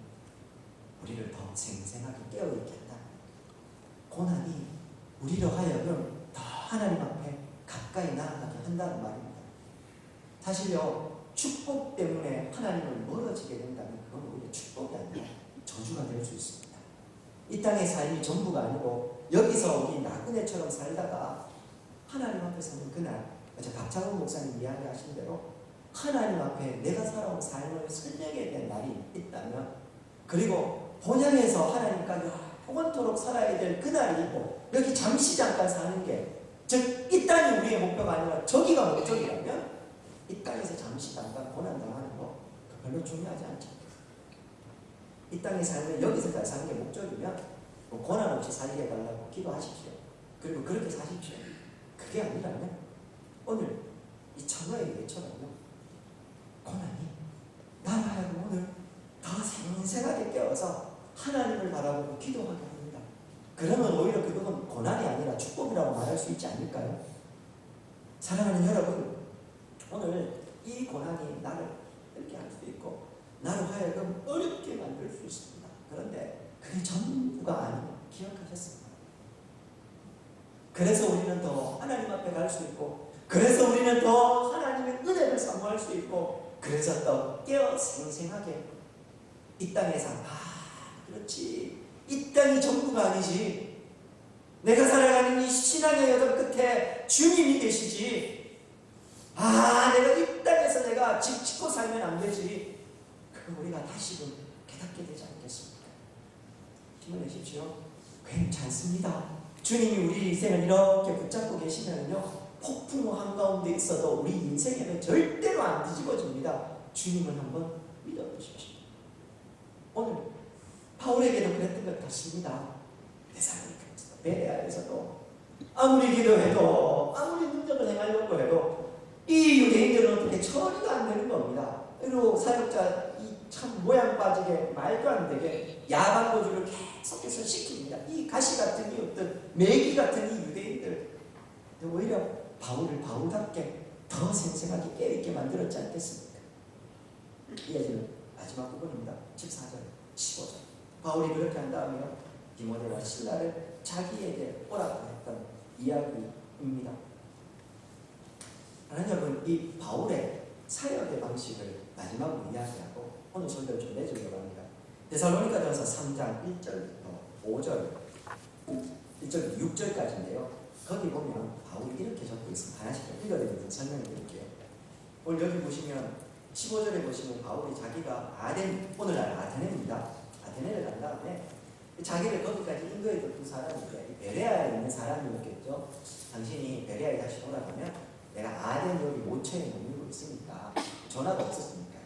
우리를 더 생생하게 깨어있게 한다. 고난이 우리로 하여금 더 하나님 앞에 가까이 나아가게 한다는 말입니다. 사실요, 축복 때문에 하나님을 멀어지게 된다면 그건 오히려 축복이 아니라 저주가 될 수 있습니다. 이 땅의 삶이 전부가 아니고 여기서 우리 나그네처럼 살다가 하나님 앞에 서는 그날, 박창훈 목사님 이야기하신 대로 하나님 앞에 내가 살아온 삶을 설명하게 된 날이 있다면, 그리고 본향에서 하나님과 영원토록 살아야 될 그날이 있고, 여기 잠시 잠깐 사는 게, 즉 이 땅이 우리의 목표가 아니라 저기가 목적이라면 이 땅에서 잠시 잠깐 고난당하는 거 별로 중요하지 않죠. 이 땅의 삶을 여기서까지 사는 게 목적이면 고난 없이 살게 해달라고 기도하십시오. 그리고 그렇게 사십시오. 그게 아니라면 오늘 이 청어의 예처럼요, 고난이 나로 하여금 오늘 더 생생하게 깨어서 하나님을 바라보고 기도하게 합니다. 그러면 오히려 그것은 고난이 아니라 축복이라고 말할 수 있지 않을까요? 사랑하는 여러분, 오늘 이 고난이 나를 이렇게 할 수도 있고 나로 하여금 어렵게 만들 수 있습니다. 그런데 그게 전부가 아니고 기억하셨습니다. 그래서 우리는 더 하나님 앞에 갈 수 있고, 그래서 우리는 더 하나님의 은혜를 사모할 수 있고, 그래서 더 깨어 생생하게 이 땅에서 그렇지, 이 땅이 전부가 아니지, 내가 살아가는 이 신앙의 여정 끝에 주님이 계시지, 내가 이 땅에서 내가 집 짓고 살면 안 되지, 그거 우리가 다시금 깨닫게 되지 않겠습니까? 힘내십시오. 괜찮습니다. 주님이 우리 인생을 이렇게 붙잡고 계시면요, 폭풍 한가운데 있어도 우리 인생에는 절대로 안 뒤집어집니다. 주님을 한번 믿어보십시오. 오늘 바울에게도 그랬던 것 같습니다. 데살로니가에서도, 베레아에서도 아무리 기도해도, 아무리 능력을 행하려고 해도 이 유대인들은 어떻게 처리가 안 되는 겁니다. 그리고 사역자 참 모양 빠지게 말도 안 되게 야반 고주를 계속해서 시킵니다. 이 가시 같은 이 어떤 메기 같은 이 유대인들, 오히려 바울을 바울답게 더 생생하게 깨있게 만들었지 않겠습니까? 이어지는 마지막 부분입니다. 14절, 15절. 바울이 그렇게 한 다음에요, 디모데와 실라를 자기에게 오라고 했던 이야기입니다. 여러분, 이 바울의 사역의 방식을 마지막으로 이야기하고 오늘 설교를 좀 내주려고 합니다. 데살로니가전서 3장 1절부터 5절, 1절부터 6절까지인데요. 거기 보면 바울이 이렇게 적고 있습니다. 하나씩 읽어드리면서 설명해 드릴게요. 오늘 여기 보시면 15절에 보시면 바울이 자기가 오늘날 아테네입니다. 아테네를 간 다음에 자기를 거기까지 인도했던 두 사람인데 베레아에 있는 사람이었겠죠. 당신이 베레아에 다시 돌아가면 내가 아덴 여기 모처에 머물고 있으니까 전화가 없었으니까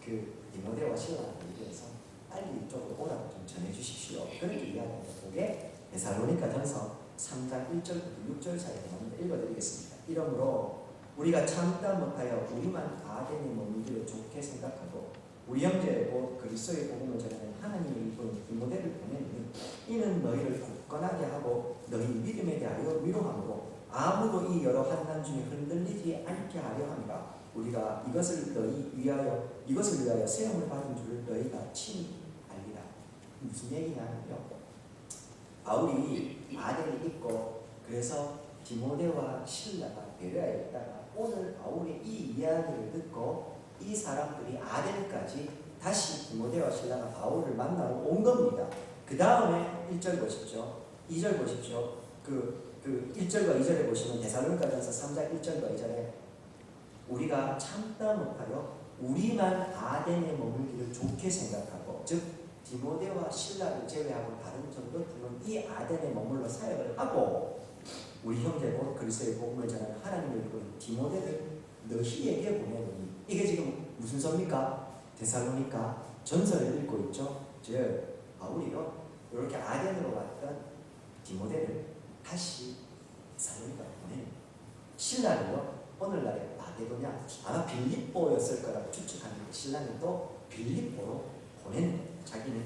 그 디모데와 실라한테 얘기해서 빨리 이쪽으로 오라고 좀 전해주십시오. 그렇게 이야기합니다. 그게 데살로니가전서 3장 1절부터 6절 사이에 나옵니다. 읽어드리겠습니다. 이러므로 우리가 참다 못하여 우리만 아덴에 머물기를 좋게 생각하고 우리 형제 곧 그리스도의 복음을 전하는 하나님의 이쁜 디모데를 보내니 이는 너희를 굳건하게 하고 너희 믿음에 대하여 위로함으로 아무도 이 여러 환난 중에 흔들리지 않게 하려 함이라. 우리가 이것을 위하여 세움을 받은 줄을 너희가 친히 알리라. 무슨 얘기냐면요, 바울이 아덴에 있고 그래서 디모데와 실라가 베레아에 있다가 오늘 바울의 이 이야기를 듣고 이 사람들이 아덴까지 다시 디모데와 실라가 바울을 만나러 온 겁니다. 그 다음에 1절 보십시오. 2절 보십시오. 그 1절과 2절에 보시면 데살로니가전서 3장 1절과 2절에 우리가 참다 못하여 우리만 아덴에 머물기를 좋게 생각하고, 즉 디모데와 실라를 제외하고 다른 전도팀은 이 아덴에 머물러 사역을 하고 우리 형제 곧 그리스도의 복음을 전하는 하나님을 이끄는 디모데를 너희에게 보내노니. 이게 지금 무슨 서입니까? 데살로니가 전서를 읽고 있죠. 즉 바울이요, 이렇게 아덴으로 왔던 디모데를 다시 데살로니가로 보내는, 실라를요 오늘날의 마게도냐, 아마 빌립보였을 거라고 추측하는데 신라는 또 빌립보로 보내는, 자기는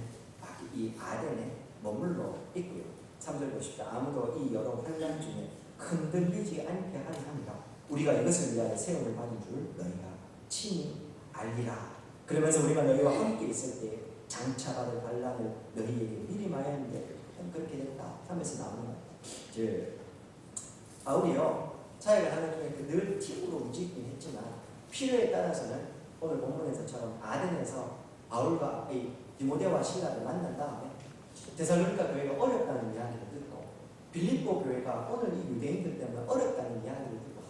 이 아덴에 머물러 있고요. 3절 보십시오. 아무도 이 여러 환난 중에 흔들리지 않게 하려 합니다. 우리가 이것을 위하여 세움을 받은 줄 너희가 친히 알리라. 그러면서 우리가 너희와 함께 있을 때 장차받을 환난을 너희에게 미리 말했는데 그렇게 됐다 하면서 나오는 겁니다. 즉 바울이요 사역을 하는 중에 늘 팀으로 움직이긴 했지만 필요에 따라서는 오늘 본문에서처럼 아덴에서 바울과 디모데와 실라를 만난 다음에 데살로니가 교회가 어렵다는 이야기를 듣고 빌립보 교회가 오늘 이 유대인들 때문에 어렵다는 이야기를 듣고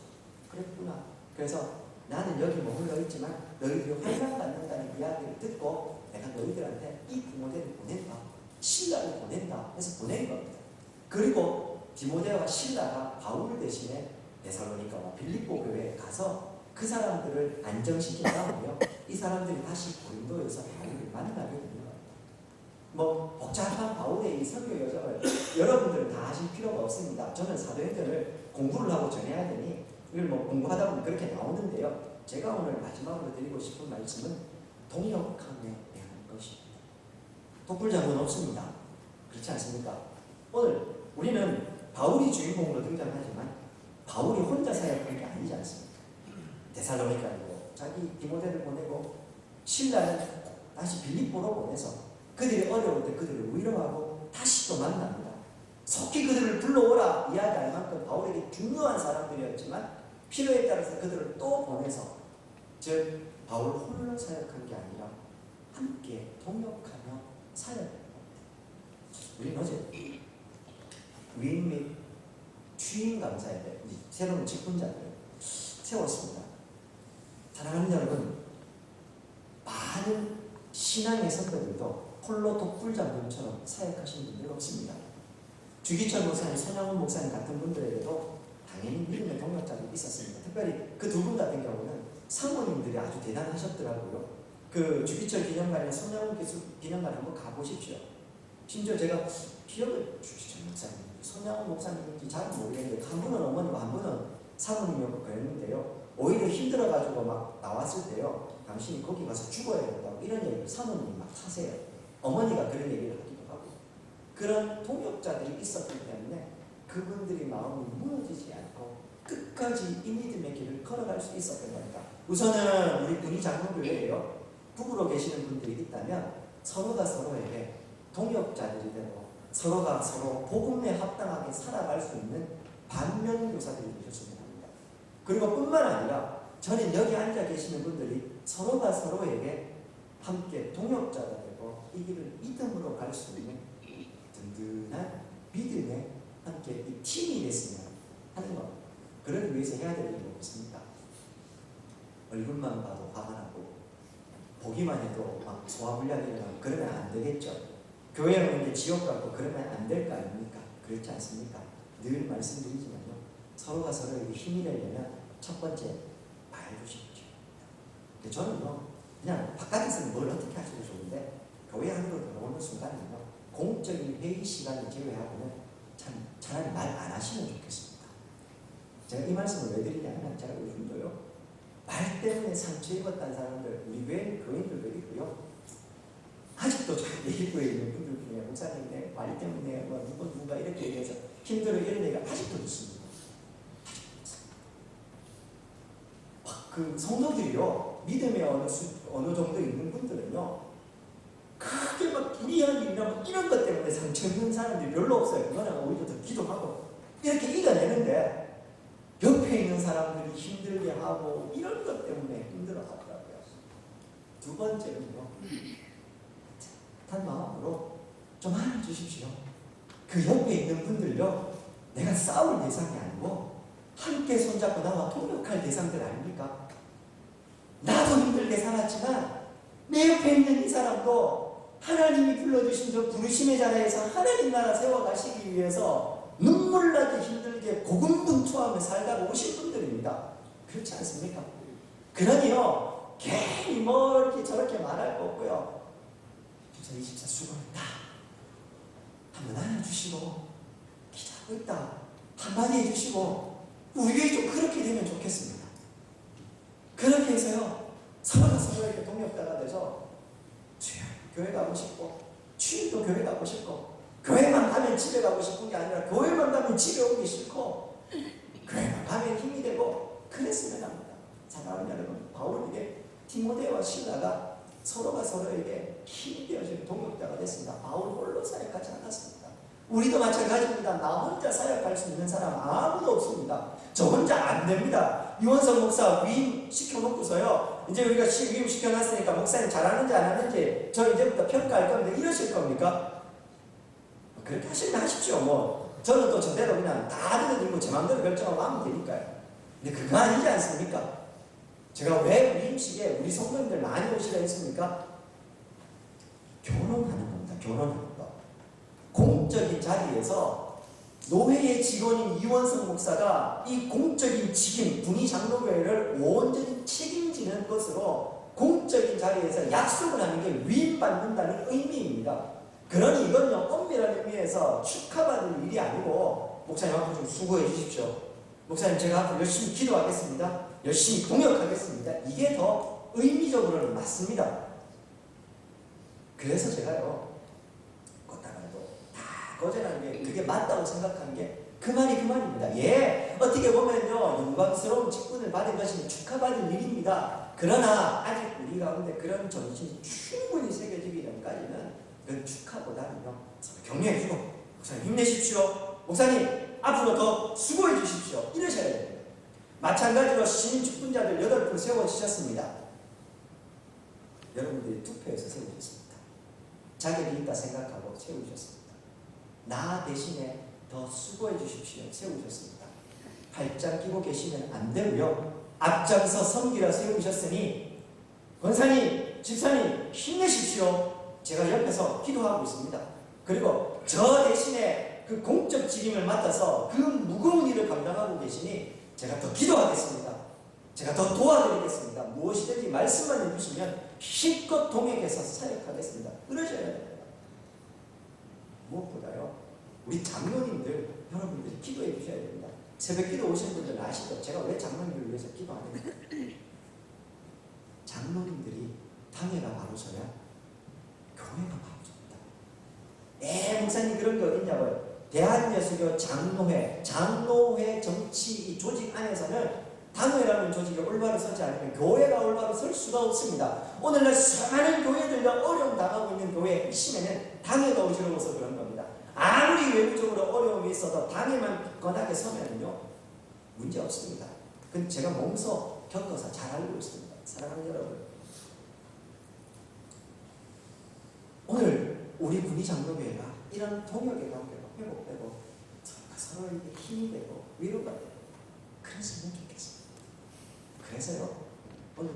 그랬구나. 그래서 나는 여기 머물러 있지만 너희들이 환난 받는다는 이야기를 듣고 내가 너희들한테 이 디모데를 보낸다, 실라를 보낸다 해서 보낸 겁니다. 그리고 디모데와 실라가 바울 대신에 데살로니가와 빌립보 교회에 가서 그 사람들을 안정시킨 다음에요 이 사람들이 다시 고린도에서 바울을 만나게 되는 겁니다. 뭐 복잡한 바울의 이 설교 여정을 여러분들은 다 아실 필요가 없습니다. 저는 사도행전을 공부를 하고 전해야 되니 이걸 뭐 공부하다 보면 그렇게 나오는데요. 제가 오늘 마지막으로 드리고 싶은 말씀은 동역함에 대한 것입니다. 독불장군 없습니다. 그렇지 않습니까? 오늘 우리는 바울이 주인공으로 등장하지만 바울이 혼자 사역한 게 아니지 않습니까? 데살로니가로 자기 디모데를 보내고 신라는 다시 빌립보로 보내서 그들이 어려울 때 그들을 위로하고 다시 또 만납니다. 속히 그들을 불러오라 이야기할 만큼 바울에게 중요한 사람들이었지만 필요에 따라서 그들을 또 보내서 즉 바울 홀로 사역한 게 아니라 함께 동역하며 사역합니다. 우리는 어제 위임 및 취임 감사에 대해 새로운 직분자들을 세웠습니다. 사랑하는 여러분, 많은 신앙의 선배들도 홀로 독불장군처럼 사역하시는 분들 없습니다. 주기철 목사님, 손양훈 목사님 같은 분들에게도 당연히 믿음의 동역자들이 있었습니다. 특별히 그 두 분 같은 경우는 사모님들이 아주 대단하셨더라고요. 그 주기철 기념관이나 손양훈 기념관 한번 가보십시오. 심지어 제가 기억을 주기철 목사님, 손양훈 목사님인지 잘 모르겠는데 한 분은 어머니고 한 분은 사모님이었고 그랬는데요. 오히려 힘들어가지고 막 나왔을 때요. 당신이 거기 가서 죽어야 된다고 이런 얘기를 사모님이 막 하세요. 어머니가 그런 얘기를 하기도 하고. 그런 동역자들이 있었기 때문에 그분들의 마음이 무너지지 않고 끝까지 이 믿음의 길을 걸어갈 수 있었던 겁니다. 우선은 우리 군의 장로교회에요. 북으로 계시는 분들이 있다면 서로가 서로에게 동역자들이 되고 서로가 서로 복음에 합당하게 살아갈 수 있는 반면교사들이 되셨으면 합니다. 그리고 뿐만 아니라 저는 여기 앉아 계시는 분들이 서로가 서로에게 함께 동역자가 되고 이 길을 믿음으로 갈 수 있는 든든한 믿음의 함께 이 팀이 됐으면 하는 것. 그러기 위해서 해야 될 일이 없습니까? 얼굴만 봐도 화가 나고 보기만 해도 막 소화불량이 일어나고 그러면 안 되겠죠. 교회 오는 게 지옥 같고 그러면 안 될 거 아닙니까? 그렇지 않습니까? 늘 말씀드리지만요. 서로가 서로에게 힘이 되려면 첫 번째 말해주십시오. 저는요. 그냥 바깥에서는 뭘 어떻게 하셔도 좋은데 교회 안으로 들어오는 순간은요. 공적인 회의 시간을 제외하고는 참 차라리 말 안 하시면 좋겠습니다. 제가 이 말씀을 왜 드리냐면 제가 요즘도요. 말 때문에 상처 입었다는 사람들 우리 교인들도 있고요. 아직도 저 예기부에 있는 분들 중에 목사님네 말 때문에 뭐 누가 이렇게 얘기해서 힘들어 이런 얘기가 아직도 있습니다. 그 성도들이요. 믿음에 어느 정도 있는 분들은요. 크게 막 불의한 일이나 뭐 이런 것 때문에 상처 입는 사람들이 별로 없어요. 그거는 오히려 더 기도하고 이렇게 이겨내는데 옆에 있는 사람들이 힘들게 하고 이런 것 때문에 힘들어 하더라고요. 두 번째는요. 단 마음으로 좀 알아주십시오. 그 옆에 있는 분들요. 내가 싸울 대상이 아니고 함께 손잡고 나와 동역할 대상들 아닙니까? 나도 힘들게 살았지만 내 옆에 있는 이 사람도 하나님이 불러주신 저 부르심의 자리에서 하나님 나라 세워가시기 위해서 눈물 나게 힘들게 고군분투하며 살다가 오신 분들입니다. 그렇지 않습니까? 그러니요 괜히 뭐 이렇게 저렇게 말할 거 없고요. 저 이 집사 수고했다. 한번 안아주시고 기도하고 있다. 한마디 해주시고 우리에게 좀 그렇게 되면 좋겠습니다. 그렇게 해서요 서로가 서로에게 동역자가 돼서 주여 교회 가고 싶고 주일도 교회 가고 싶고 교회만 가면 집에 가고 싶은 게 아니라 교회만 가면 집에 오기 싫고 교회만 가면 힘이 되고 그랬으면 합니다. 사랑하는 여러분, 바울에게 디모데와 실라가 서로가 서로에게 힘이 되어주는 동역자가 됐습니다. 바울 홀로 사역하지 않았습니다. 우리도 마찬가지입니다. 나 혼자 사역할 수 있는 사람 아무도 없습니다. 저 혼자 안 됩니다. 유원석 목사 위임 시켜놓고서요. 이제 우리가 위임 시켜놨으니까 목사님 잘하는지 안 하는지 저 이제부터 평가할 건데 이러실 겁니까? 그렇게 하시면 하십시오. 뭐 저는 또 저대로 그냥 다 들어들고 제 마음대로 결정하고 하면 되니까요. 근데 그거 아니지 않습니까? 제가 왜 위임식에 우리 성도님들 많이 오시라 했습니까? 교론하는 겁니다. 교론하는 거. 공적인 자리에서 노회의 직원인 이원성 목사가 이 공적인 직임, 군의 장로교회를 온전히 책임지는 것으로 공적인 자리에서 약속을 하는 게 위임받는다는 의미입니다. 그러니 이건요, 엄밀한 의미에서 축하받을 일이 아니고, 목사님 앞으로 좀 수고해 주십시오. 목사님 제가 앞으로 열심히 기도하겠습니다. 열심히 동역하겠습니다. 이게 더 의미적으로는 맞습니다. 그래서 제가요, 꽃다발도 다 거절하는 게 그게 맞다고 생각하는 게 그 말이 그 말입니다. 예, 어떻게 보면요, 영광스러운 직분을 받은 것이 축하받은 일입니다. 그러나 아직 우리 가운데 그런 정신이 충분히 새겨지기 전까지는 그 축하보다는요, 격려해주고, 목사님 힘내십시오. 목사님 앞으로 더 수고해 주십시오. 이러셔야 됩니다. 마찬가지로 신인 축분자들 8분 세워주셨습니다. 여러분들이 투표해서 세우셨습니다. 자격이 있다 생각하고 세우셨습니다. 나 대신에 더 수고해 주십시오. 세우셨습니다. 팔짱 끼고 계시면 안 되고요. 앞장서 섬기라 세우셨으니 권사님, 집사님 힘내십시오. 제가 옆에서 기도하고 있습니다. 그리고 저 대신에 그 공적 직임을 맡아서 그 무거운 일을 감당하고 계시니 제가 더 기도하겠습니다. 제가 더 도와드리겠습니다. 무엇이든지 말씀만 해주시면 실컷 동역해서 사역하겠습니다. 그러셔야 됩니다. 무엇보다요, 우리 장로님들, 여러분들이 기도해 주셔야 됩니다. 새벽 기도 오신 분들은 아시죠? 제가 왜 장로님을 위해서 기도하는가? 장로님들이 당회가 바로 서야 교회가 바로 섭니다. 목사님 그런 게 어딨냐고요? 대한예수교 장로회 정치 이 조직 안에서는 당회라는 조직이 올바로 서지 않으면 교회가 올바로 설 수가 없습니다. 오늘날 수많은 교회들과 어려움 당하고 있는 교회의 핵심에는 당회가 어지러워서 그런 겁니다. 아무리 외부적으로 어려움이 있어도 당회만 굳건하게 서면은요, 문제 없습니다. 그건 제가 몸소 겪어서 잘 알고 있습니다. 사랑하는 여러분, 오늘 우리 군의 장로교회가 이런 동역의 관계가 회복되고 서로에게 힘이 되고 위로가 되고 그랬으면 좋겠습니다. 그래서요, 오늘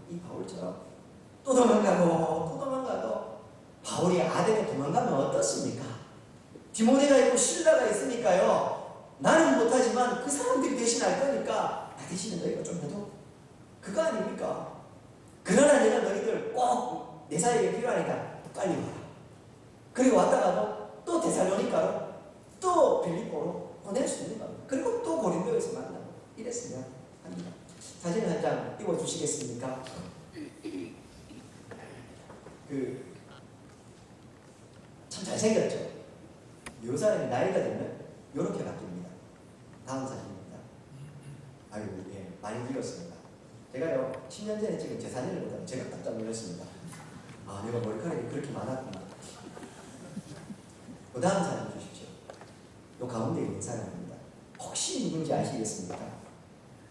이 바울처럼 또 도망가도 바울이 아덴에 도망가면 어떻습니까? 디모데가 있고 실라가 있으니까요, 나는 못하지만 그 사람들이 대신할 거니까 나 대신에 너희가 좀 해도 그거 아닙니까? 그러나 내가 너희들 꼭 내 사역에 필요하니까 빨리 와라. 그리고 왔다가도 또 데살로니가로 또 빌립보로 보낼 수 있는 겁니다. 그리고 또 고린도에서 만나고 이랬으면 합니다. 사진 한 장 띄워주시겠습니까? 참 잘생겼죠? 이 사람이 나이가 들면 이렇게 바뀝니다. 다음 사진입니다. 아이고, 예, 많이 길었습니다. 제가요, 10년 전에 찍은 제 사진을 보다가 제가 깜짝 놀랐습니다. 아, 내가 머리카락이 그렇게 많았구나. 그 다음 사진 주십시오. 이 가운데 있는 사람입니다. 혹시 누군지 아시겠습니까?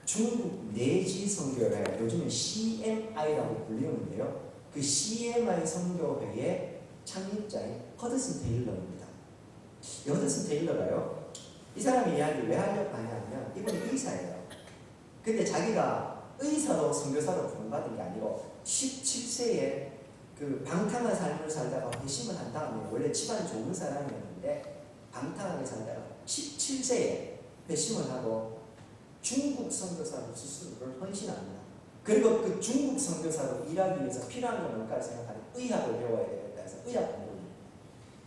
중국 내지 선교회, 요즘은 CMI라고 불리는데요. 그 CMI 선교회의 창립자인 허드슨 테일러입니다. 이 허드슨 테일러가요, 이 사람의 이야기를 왜 하려고 하냐면, 이분이 의사예요. 근데 자기가 의사로 선교사로 부름받은 게 아니고 17세에 그 방탕한 삶을 살다가 회심을 한 다음에, 원래 집안 좋은 사람이었는데 방탕하게 살다가 17세에 회심을 하고 중국 선교사로 스스로를 헌신합니다. 그리고 그 중국 선교사로 일하기 위해서 필요한 건 뭘까 생각하는 의학을 배워야 되겠다 해서 의학 공부를.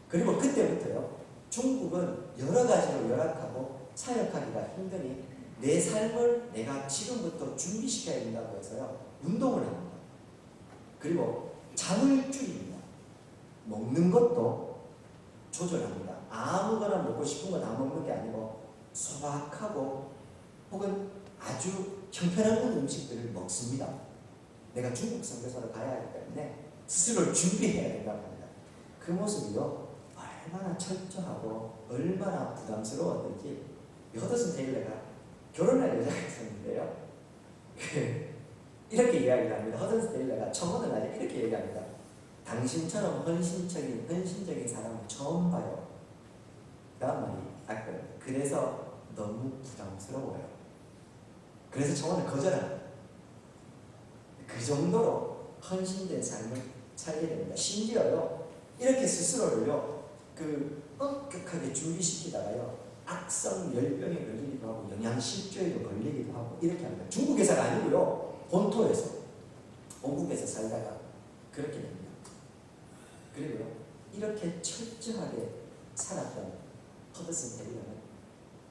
그리고 그때부터요, 중국은 여러 가지로 열악하고 사역하기가 힘드니 내 삶을 내가 지금부터 준비시켜야 된다고 해서요, 운동을 합니다. 그리고 잠을 줄입니다. 먹는 것도 조절합니다. 아무거나 먹고 싶은 거 다 먹는 게 아니고 소박하고 혹은 아주 형편없는 음식들을 먹습니다. 내가 중국 선교사로 가야 하기 때문에 스스로를 준비해야 된다고 합니다. 그 모습이요, 얼마나 철저하고 얼마나 부담스러웠는지 허드슨 테일러가 결혼할 여자가 있었는데요, 이렇게 이야기를 합니다. 허드슨 테일러가 청혼을 할 때 이렇게 얘기합니다. 당신처럼 헌신적인 사람은 처음 봐요. 다음 말이 아까요. 그래서 너무 부담스러워요. 그래서 청혼을 거절합니다. 그 정도로 헌신된 삶을 살게 됩니다. 심지어요, 이렇게 스스로를요, 엄격하게 준비시키다가요, 악성 열병에 걸리기도 하고 영양실조에도 걸리기도 하고 이렇게 합니다. 중국에서가 아니고요, 본토에서, 본국에서 살다가 그렇게 됩니다. 그리고요, 이렇게 철저하게 살았던 허드슨 테일러는,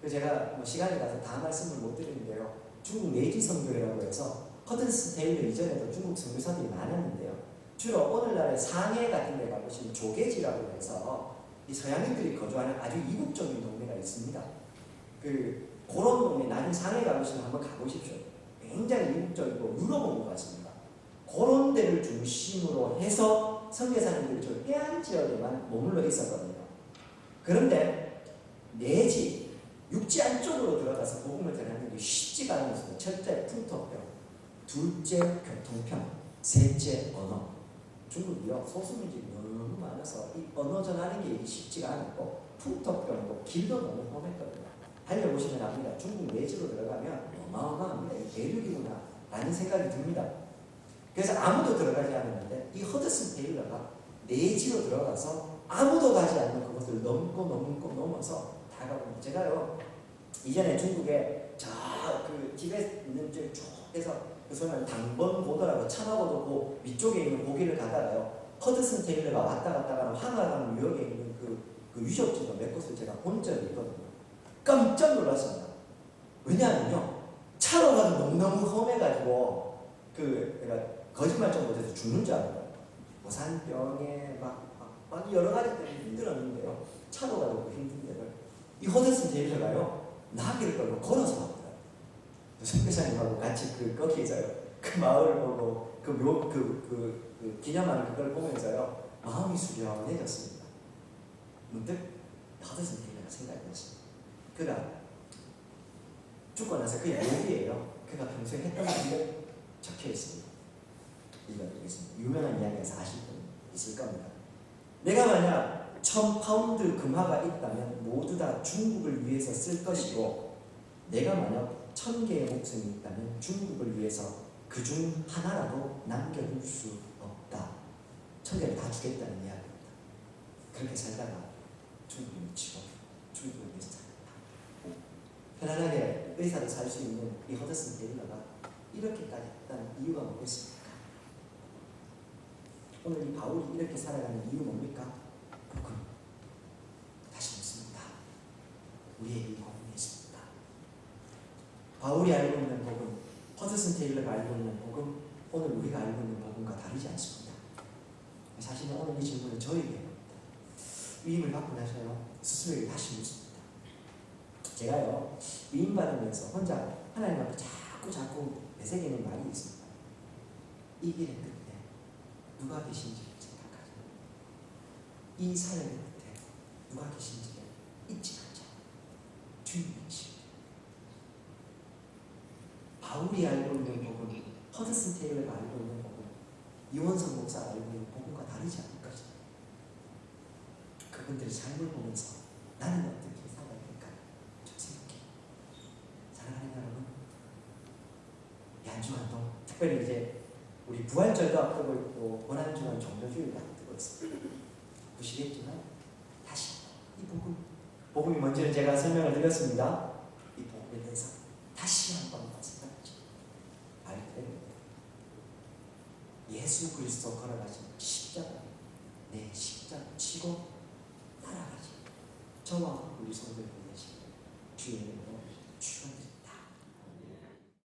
제가 시간이 가서 다 말씀을 못 드리는데요. 중국 내지 선교회라고 해서 허드슨 테일러 이전에도 중국 선교사들이 많았는데요. 주로 오늘날의 상해 같은 데 가보시면 조계지라고 해서 이 서양인들이 거주하는 아주 이국적인 동네가 있습니다. 그런 동네, 나중에 상해 가보시면 한번 가보십시오. 굉장히 이국적이고 유럽 온 것 같습니다. 그런 데를 중심으로 해서 선교사님들이 저 해안 지역에만 머물러 있었거든요. 그런데 내지 육지 안쪽으로 들어가서 복음을 전하는 게 쉽지가 않았습니다. 첫째 풍토병, 둘째 교통편, 셋째 언어. 중국이요 소수민족이 너무 많아서 이 언어 전하는 게 쉽지가 않았고, 풍토병도 길도 너무 험했거든요. 달려보시면 압니다. 중국 내지로 들어가면 어마어마합니다. 이 대륙이구나 라는 생각이 듭니다. 그래서 아무도 들어가지 않았는데 이 허드슨 테일러가 내지로 들어가서 아무도 가지 않는 그것을 넘어서 다 가고, 제가요 이전에 중국에 그 집에 있는 쭉 해서 그 소리는 당번고도라고 참하고도 그 위쪽에 있는 고기를 가다가요 허드슨 테일러가 왔다 갔다 가는 황하강 유역에 있는 그 유적지도 몇 곳을 제가 본 적이 있거든요. 깜짝 놀랐습니다. 왜냐하면요 차로 가도 너무너무 험해가지고 내가 거짓말 좀 못해서 죽는 줄 알아요. 고산병에 막 여러 가지 때문에 힘들었는데요. 차로 가도 그 힘든 데를 이 허드슨 테일러가요 나귀를 끌고 걸어서 왔더라고요. 선교사님하고 같이 거기에서요 그 마을을 보고 그 기념하는 그걸 보면서요 마음이 수려해졌습니다. 문득 허드슨 테일러가 생각이 났습니다. 그가 죽고 나서 그의 묘비에요 그가 평소에 했던 일을 적혀 있습니다. 읽어드리겠습니다. 유명한 이야기에서 아실 분 있을 겁니다. 내가 만약 1000파운드 금화가 있다면 모두 다 중국을 위해서 쓸 것이고, 내가 만약 1000개의 목숨이 있다면 중국을 위해서 그중 하나라도 남겨둘 수 없다. 1000개를 다 주겠다는 이야기입니다. 그렇게 살다가 중국을 미치고 중국을 위해서 살았다. 편안하게 의사로 살 수 있는 이 허드슨 테일러가 이렇게까지 했다는 이유가 뭐겠습니까? 오늘 이 바울이 이렇게 살아가는 이유 뭡니까? 복음. 다시 묻습니다. 우리에게 이 복음이 있습니까? 바울이 알고 있는 복음, 허드슨 테일러가 알고 있는 복음, 오늘 우리가 알고 있는 복음과 다르지 않습니다. 사실은 오늘 이 질문을 저에게 합니다. 위임을 받고 나서요 스스로에게 다시 묻습니다. 제가요 위임 받으면서 혼자 하나님 앞에 자꾸 되새기는 말이 있습니다. 이 길의 끝에 누가 계신지를 생각하자. 이 사역의 끝에 누가 계신지를 잊지 않자. 주님이십니다. 바울이 알고 있는 복음, 허드슨 테일러가 알고 있는 복음, 이원성 목사가 알고 있는 복음과 다르지 않을 것입니다. 그분들의 삶을 보면서 나는 어떻게 살아야 될까 좀 생각해요. 사랑하는 여러분, 이 한 주간도 특별히 이제 우리 부활절도 앞두고 있고 고난주간 종료주일도 앞두고 있습니다. 보시겠지만 다시 이 복음이 뭔지는 제가 설명을 드렸습니다. 이 복음에 대해서 다시 한번 생각하죠. 알게 됩니다. 예수 그리스도 걸어가신 십자가, 내 십자가 치고 따라가지. 저와 우리 성도를 위해서 주의 이름으로 축원드립니다.